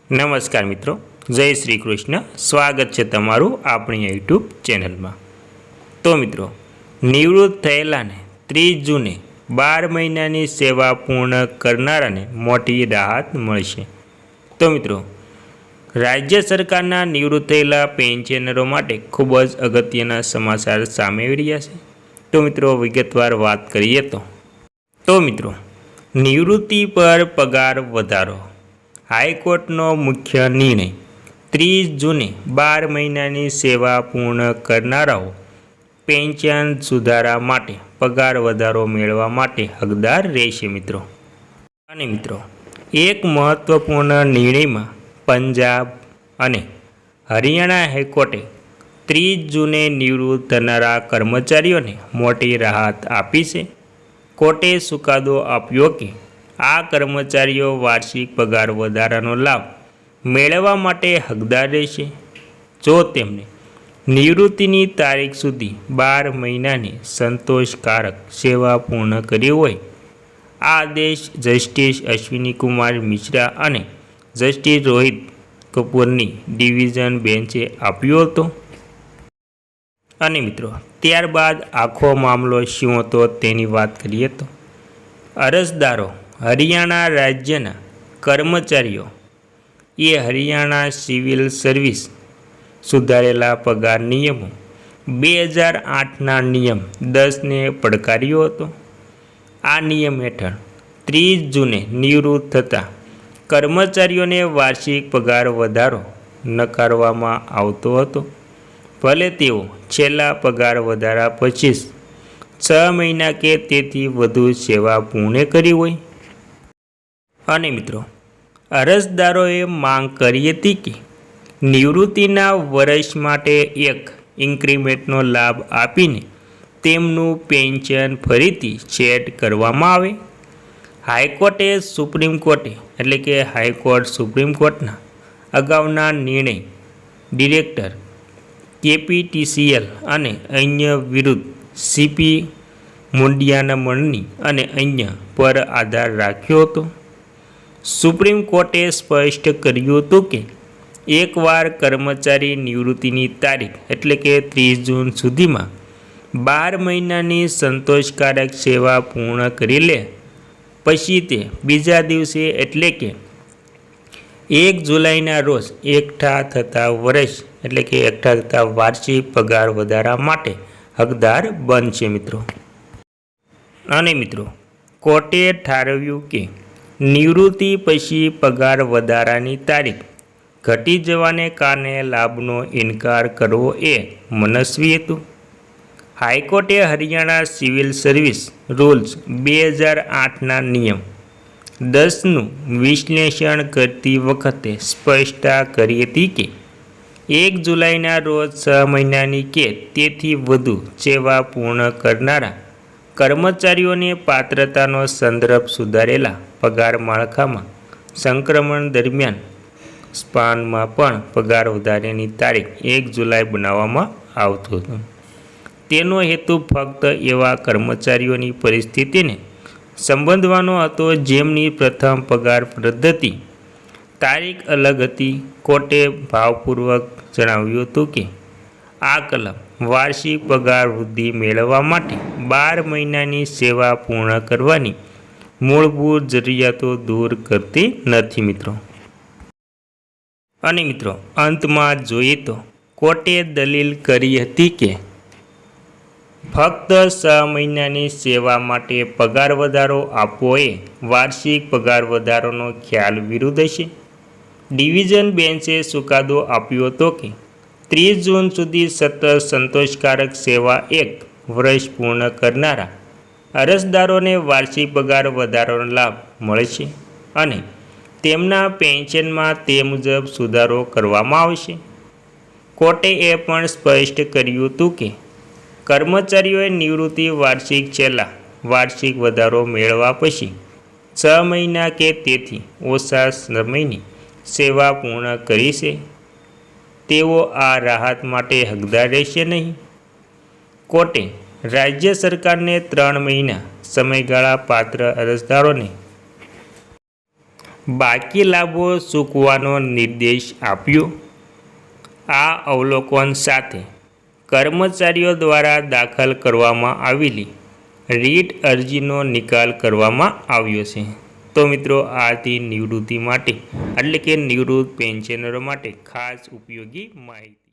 નમસ્કાર મિત્રો, જય શ્રી કૃષ્ણ. સ્વાગત છે તમારું આપણી યુટ્યુબ ચેનલમાં. તો મિત્રો, નિવૃત્ત થયેલાને 30 જૂને 12 મહિનાની સેવા પૂર્ણ કરનારાને મોટી રાહત મળશે. તો મિત્રો, રાજ્ય સરકારના નિવૃત્ત થયેલા પેન્શનરો માટે ખૂબ જ અગત્યના સમાચાર સામે આવી રહ્યા છે. તો મિત્રો, વિગતવાર વાત કરીએ તો મિત્રો, નિવૃત્તિ પર પગાર વધારો. હાઈકોર્ટનો મુખ્ય નિર્ણય. 30 જૂને 12 મહિનાની સેવા પૂર્ણ કરનારાઓ પેન્શન સુધારા માટે પગાર વધારો મેળવવા માટે હકદાર રહેશે મિત્રો. અને મિત્રો, એક મહત્વપૂર્ણ નિર્ણયમાં પંજાબ અને હરિયાણા હાઈકોર્ટે 30 જૂને નિવૃત્ત થનારા કર્મચારીઓને મોટી રાહત આપી છે. કોર્ટે ચુકાદો આપ્યો કે આ કર્મચારીઓ વાર્ષિક પગાર વધારાનો લાભ મેળવવા માટે હકદાર રહેશે જો તેમને નિવૃત્તિની તારીખ સુધી 12 મહિનાની સંતોષકારક સેવા પૂર્ણ કરી હોય. આ આદેશ જસ્ટિસ અશ્વિની કુમાર મિશ્રા અને જસ્ટિસ રોહિત કપૂરની ડિવિઝન બેન્ચે આપ્યો હતો. અને મિત્રો, ત્યારબાદ આખો મામલો શું હતો તેની વાત કરીએ તો અરજદારો હરિયાણા રાજ્યના કર્મચારીઓ એ હરિયાણા સિવિલ સર્વિસ સુધારેલા પગાર નિયમો 2008ના નિયમ 10ને પડકાર્યો હતો. આ નિયમ હેઠળ 30 જૂને નિવૃત્ત થતા કર્મચારીઓને વાર્ષિક પગાર વધારો નકારવામાં આવતો હતો, ભલે તેઓ છેલ્લા પગાર વધારા પછી 6 મહિના કે તેથી વધુ સેવા પૂર્ણ કરી હોય. અને મિત્રો, અરજદારોએ માંગ કરી હતી કે નિવૃત્તિના વર્ષ માટે એક ઇન્ક્રીમેન્ટનો લાભ આપીને તેમનું પેન્શન ફરીથી સેટ કરવામાં આવે. હાઈકોર્ટે સુપ્રીમ કોર્ટના અગાઉના નિર્ણય ડિરેક્ટર કેપીટીસીએલ અને અન્ય વિરુદ્ધ સીપી મુંડિયાનમણની અને અન્ય પર આધાર રાખ્યો હતો. સુપ્રીમ કોર્ટે સ્પષ્ટ કર્યું હતું કે એકવાર કર્મચારી નિવૃત્તિની તારીખ એટલે કે 30 જૂન સુધીમાં 12 મહિનાની સંતોષકારક સેવા પૂર્ણ કરી લે પછી તે બીજા દિવસે એટલે કે 1 જુલાઈના રોજ એકઠા થતા વાર્ષિક પગાર વધારા માટે હકદાર બનશે મિત્રો. અને મિત્રો, કોર્ટે ઠારવ્યું કે નિવૃત્તિ પછી પગાર વધારાની તારીખ ઘટી જવાને કારણે લાભનો ઇનકાર કરવો એ મનસ્વી હતું. હાઈકોર્ટે હરિયાણા સિવિલ સર્વિસ રૂલ્સ 2008ના નિયમ 10નું વિશ્લેષણ કરતી વખતે સ્પષ્ટતા કરી હતી કે 1 જુલાઈના રોજ 6 મહિનાની કે તેથી વધુ સેવા પૂર્ણ કરનારા કર્મચારીઓને પાત્રતાનો સંદર્ભ સુધારેલા પગાર માળખામાં સંક્રમણ દરમિયાન સ્પાનમાં પણ પગાર વધારાની તારીખ 1 જુલાઈ બનાવવામાં આવતું હતું. તેનો હેતુ ફક્ત એવા કર્મચારીઓની પરિસ્થિતિને સંબોધવાનો હતો જેમની પ્રથમ પગાર પદ્ધતિ તારીખ અલગ હતી. કોર્ટે ભારપૂર્વક જણાવ્યું હતું કે આ કલમ વાર્ષિક પગાર વૃદ્ધિ મેળવવા માટે 12 મહિનાની સેવા પૂર્ણ કરવાની મૂળભૂત જરૂરિયાતો દૂર કરતી નથી મિત્રો. અને મિત્રો, અંતમાં જોઈએ તો કોર્ટે દલીલ કરી હતી કે ફક્ત 6 મહિનાની સેવા માટે પગાર વધારો આપવો એ વાર્ષિક પગાર વધારોનો ખ્યાલ વિરુદ્ધ છે. ડિવિઝન બેન્ચે ચુકાદો આપ્યો હતો કે 30 જૂન સુધી સતત સંતોષકારક સેવા 1 વર્ષ પૂર્ણ કરનારા અરજદારોને વાર્ષિક પગાર વધારાનો લાભ મળશે અને તેમના પેન્શનમાં તે મુજબ સુધારો કરવામાં આવશે. કોર્ટે એ પણ સ્પષ્ટ કર્યું હતું કે કર્મચારીઓએ નિવૃત્તિ છેલ્લા વાર્ષિક વધારો મેળવવા પછી 6 મહિના કે તેથી ઓછા સમયની સેવા પૂર્ણ કરી છે. તેઓ આ રાહત માટે હકદાર રહેશે નહીં. કોર્ટે રાજ્ય સરકારને 3 મહિના સમયગાળા પાત્ર અરજદારોને બાકી લાભો ચૂકવવાનો નિર્દેશ આપ્યો। આ અવલોકન સાથે કર્મચારીઓ દ્વારા દાખલ કરવામાં આવેલી રીટ અરજીનો નિકાલ કરવામાં આવ્યો છે। તો મિત્રો આથી નિવૃત્તિ માટે એટલે કે નિવૃત્ત પેન્શનરો માટે ખાસ ઉપયોગી માહિતી।